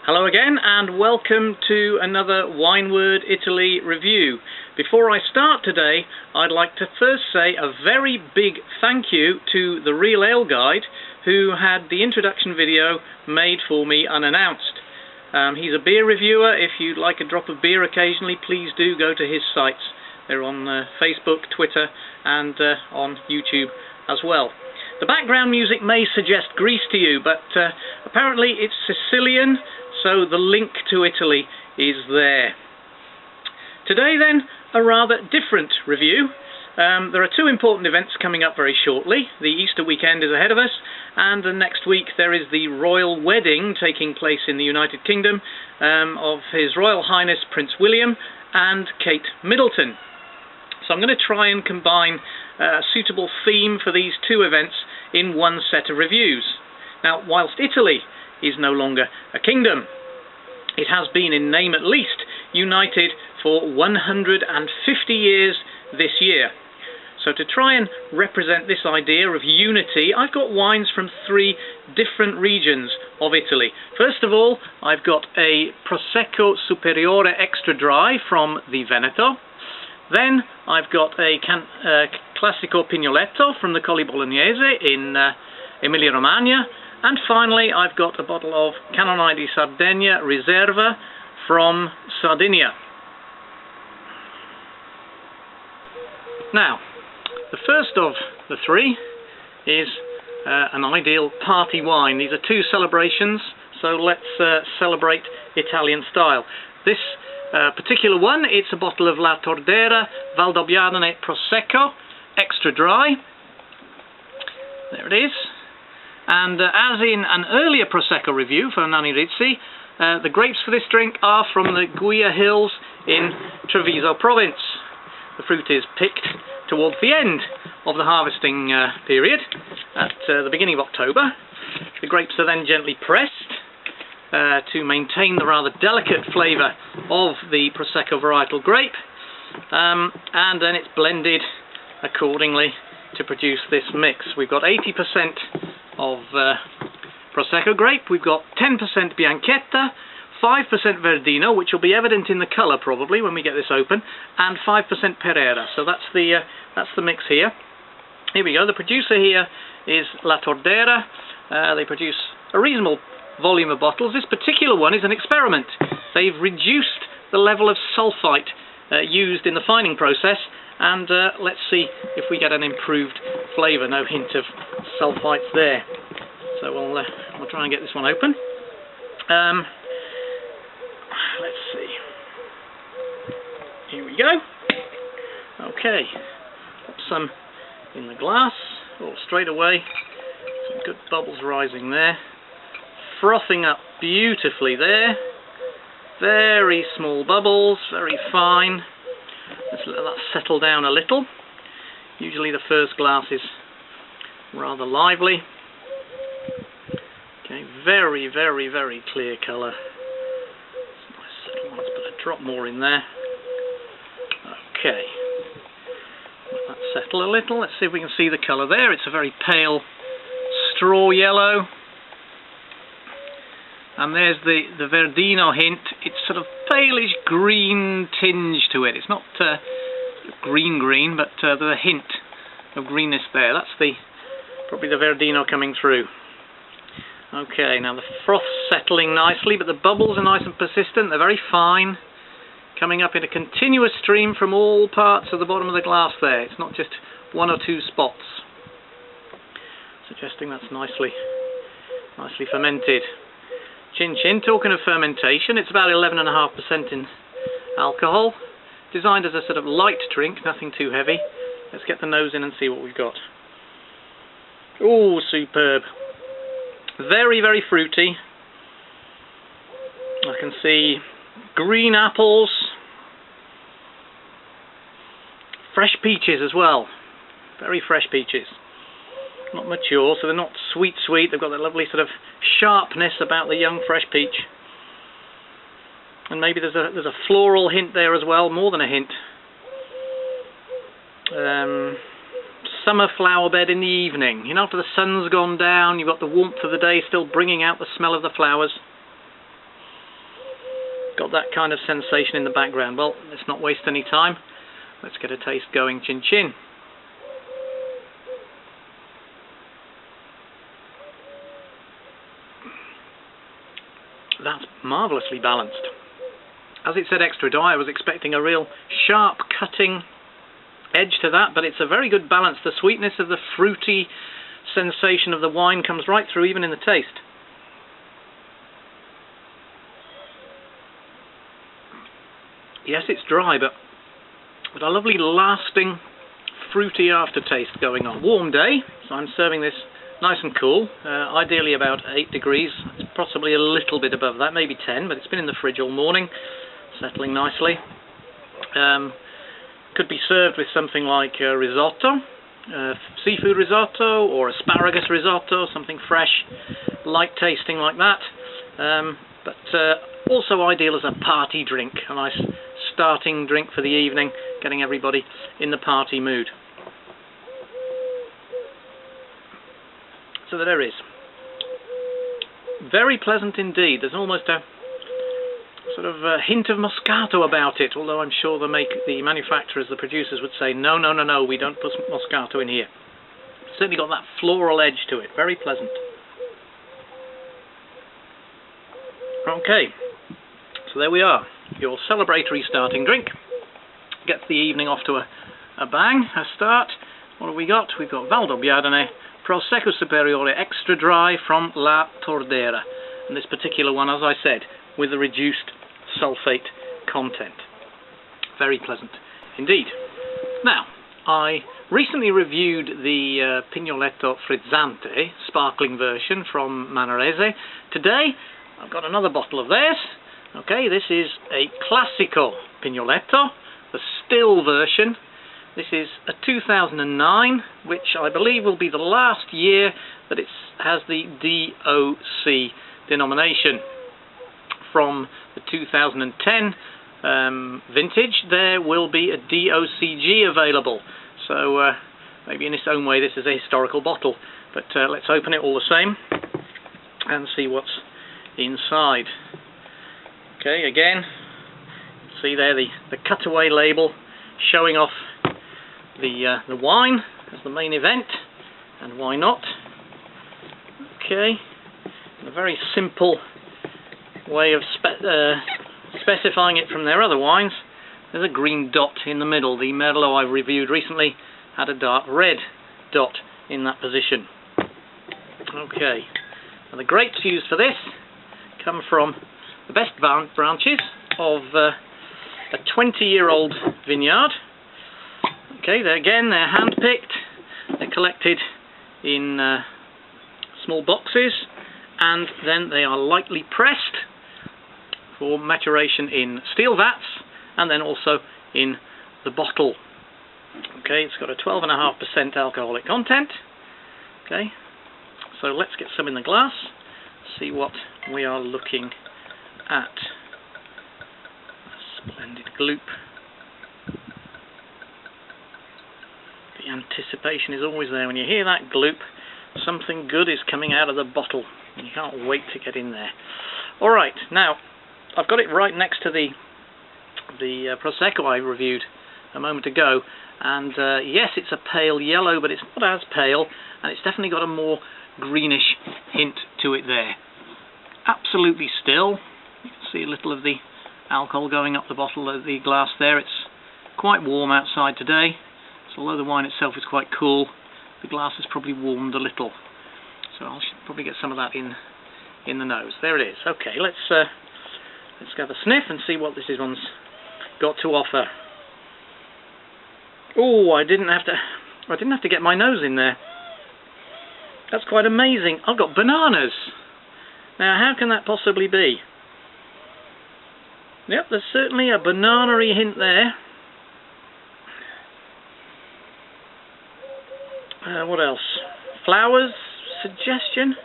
Hello again and welcome to another Wineword Italy review. Before I start today, I'd like to first say a very big thank you to the Real Ale Guide who had the introduction video made for me unannounced. He's a beer reviewer. If you'd like a drop of beer occasionally, please do go to his sites. They're on Facebook, Twitter and on YouTube as well. The background music may suggest Greece to you, but apparently it's Sicilian, so the link to Italy is there. Today then, a rather different review. There are two important events coming up very shortly. The Easter weekend is ahead of us, and next week there is the royal wedding taking place in the United Kingdom of His Royal Highness Prince William and Kate Middleton. So I'm going to try and combine a suitable theme for these two events in one set of reviews. Now, whilst Italy is no longer a kingdom, it has been, in name at least, united for 150 years this year. So to try and represent this idea of unity, I've got wines from three different regions of Italy. First of all, I've got a Prosecco Superiore extra dry from the Veneto. Then I've got a Classico Pignoletto from the Colli Bolognesi in Emilia-Romagna. And finally, I've got a bottle of Cantina di Sardegna Riserva from Sardinia. Now, the first of the three is an ideal party wine. These are two celebrations, so let's celebrate Italian style. This particular one, it's a bottle of La Tordera Valdobbiadene Prosecco, extra dry. There it is. And as in an earlier Prosecco review for Manaresi, the grapes for this drink are from the Guia Hills in Treviso province. The fruit is picked towards the end of the harvesting period, at the beginning of October. The grapes are then gently pressed to maintain the rather delicate flavour of the Prosecco varietal grape, and then it's blended accordingly to produce this mix. We've got 80% of Prosecco grape, we've got 10% Bianchetta, 5% Verdino, which will be evident in the colour probably when we get this open, and 5% Pereira. So that's the mix here. Here we go. The producer here is La Tordera. They produce a reasonable volume of bottles. This particular one is an experiment. They've reduced the level of sulphite used in the fining process, and let's see if we get an improved flavour. No hint of sulphites there. So we'll try and get this one open. Let's see. Here we go. Okay. Put some in the glass. Oh, straight away. Some good bubbles rising there. Frothing up beautifully there. Very small bubbles, very fine. Let's let that settle down a little. Usually the first glass is rather lively. Okay, very, very, very clear colour. Let's put a drop more in there. Okay. Let that settle a little. Let's see if we can see the colour there. It's a very pale straw yellow. And there's the Verdino hint. It's sort of palish green tinge to it. It's not green, but there's a hint of greenness there. That's probably the Verdino coming through. Okay, now the froth's settling nicely, but the bubbles are nice and persistent. They're very fine, coming up in a continuous stream from all parts of the bottom of the glass there. It's not just one or two spots, suggesting that's nicely fermented. Chin Chin, talking of fermentation, it's about 11.5% in alcohol. Designed as a sort of light drink, nothing too heavy. Let's get the nose in and see what we've got. Ooh, superb. Very, very fruity. I can see green apples. Fresh peaches as well. Very fresh peaches. Not mature, so they're not sweet. They've got that lovely sort of sharpness about the young fresh peach. And maybe there's a floral hint there as well, more than a hint. Summer flower bed in the evening. You know, after the sun's gone down, you've got the warmth of the day still bringing out the smell of the flowers. got that kind of sensation in the background. Well, let's not waste any time. Let's get a taste going. Chin chin. That's marvellously balanced. As it said extra dry, I was expecting a real sharp cutting edge to that, but it's a very good balance. The sweetness of the fruity sensation of the wine comes right through even in the taste. Yes, it's dry, but with a lovely lasting fruity aftertaste going on. Warm day, so I'm serving this nice and cool, ideally about 8 degrees. It's possibly a little bit above that, maybe 10, but it's been in the fridge all morning, settling nicely. Could be served with something like risotto, seafood risotto or asparagus risotto, something fresh, light tasting like that, but also ideal as a party drink, a nice starting drink for the evening, getting everybody in the party mood. So there is. Very pleasant indeed. There's almost a sort of a hint of Moscato about it, although I'm sure the manufacturers, the producers would say, no, no, no, no, we don't put Moscato in here. Certainly got that floral edge to it. Very pleasant. Okay, so there we are. Your celebratory starting drink. Gets the evening off to a bang, a start. What have we got? We've got Valdobbiadene Prosecco Superiore extra dry from La Tordera. And this particular one, as I said, with a reduced sulfate content. Very pleasant indeed. Now, I recently reviewed the Pignoletto Frizzante sparkling version from Manaresi. Today, I've got another bottle of theirs. Okay, this is a Classico Pignoletto, the still version. This is a 2009, which I believe will be the last year that it has the DOCG denomination. From the 2010 vintage, there will be a DOCG available. So maybe in its own way this is a historical bottle. But let's open it all the same and see what's inside. Okay, again, see there the cutaway label showing off the wine as the main event, and why not? Okay, a very simple way of specifying it from their other wines. There's a green dot in the middle. The Merlot I reviewed recently had a dark red dot in that position. Okay, now the grapes used for this come from the best branches of a 20-year-old vineyard. Okay, they're hand-picked, they're collected in small boxes, and then they are lightly pressed for maturation in steel vats, and then also in the bottle. Okay, it's got a 12.5% alcoholic content. Okay, so let's get some in the glass, see what we are looking at. A splendid gloop. The anticipation is always there. When you hear that gloop, something good is coming out of the bottle. You can't wait to get in there. Alright, now, I've got it right next to the Prosecco I reviewed a moment ago, and yes, it's a pale yellow, but it's not as pale, and it's definitely got a more greenish hint to it there. Absolutely still. You can see a little of the alcohol going up the bottle of the glass there. It's quite warm outside today, so although the wine itself is quite cool, the glass has probably warmed a little. So I'll probably get some of that in the nose. There it is. Okay, let's have a sniff and see what this one's got to offer. Oh, I didn't have to get my nose in there. That's quite amazing. I've got bananas. Now, how can that possibly be? Yep, there's certainly a banana-y hint there. What else? Flowers suggestion.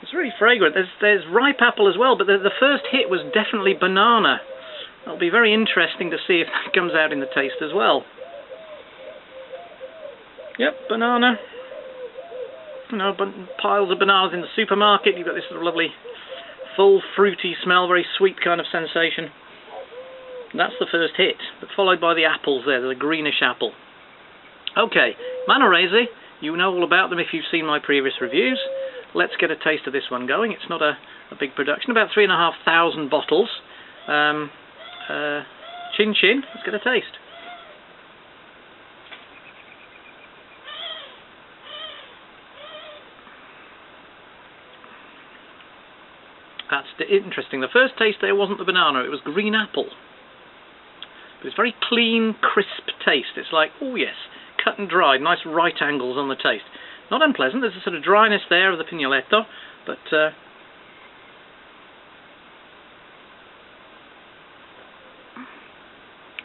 It's really fragrant. There's ripe apple as well, but the first hit was definitely banana. It'll be very interesting to see if that comes out in the taste as well. Yep, banana. You know, piles of bananas in the supermarket. You've got this sort of lovely full fruity smell, very sweet kind of sensation. And that's the first hit, but followed by the apples there, the greenish apple. Okay, Manaresi, you know all about them if you've seen my previous reviews. Let's get a taste of this one going. It's not a big production, about 3,500 bottles. Chin chin, let's get a taste. That's interesting. The first taste there wasn't the banana, it was green apple. But it's very clean, crisp taste. It's like, oh yes, cut and dried, nice right angles on the taste. Not unpleasant, there's a sort of dryness there of the Pignoletto, but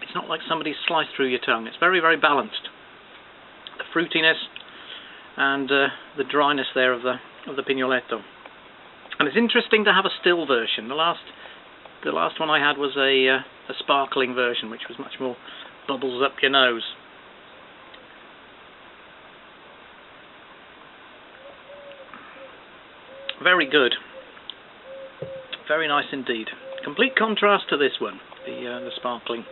it's not like somebody sliced through your tongue. It's very, very balanced. The fruitiness and the dryness there of the Pignoletto. And it's interesting to have a still version. The last one I had was a sparkling version, which was much more bubbles up your nose. Very good. Very nice indeed. Complete contrast to this one, the sparkling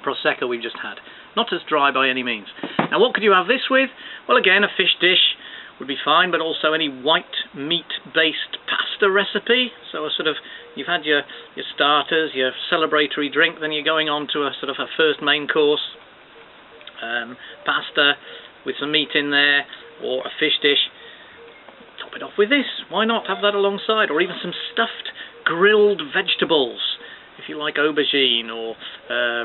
Prosecco we've just had. Not as dry by any means. Now what could you have this with? Well, again, a fish dish would be fine, but also any white meat-based pasta recipe. So a sort of, you've had your starters, your celebratory drink, then you're going on to a sort of a first main course. Pasta with some meat in there, or a fish dish. Top it off with this. Why not have that alongside? Or even some stuffed grilled vegetables, if you like aubergine or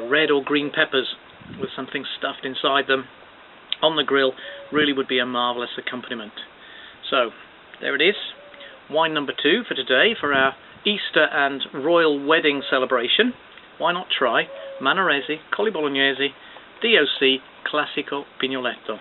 red or green peppers with something stuffed inside them on the grill. Really would be a marvellous accompaniment. So there it is, wine number 2 for today for our Easter and royal wedding celebration. Why not try Manaresi, Colli Bolognesi, DOCG, Classico, Pignoletto.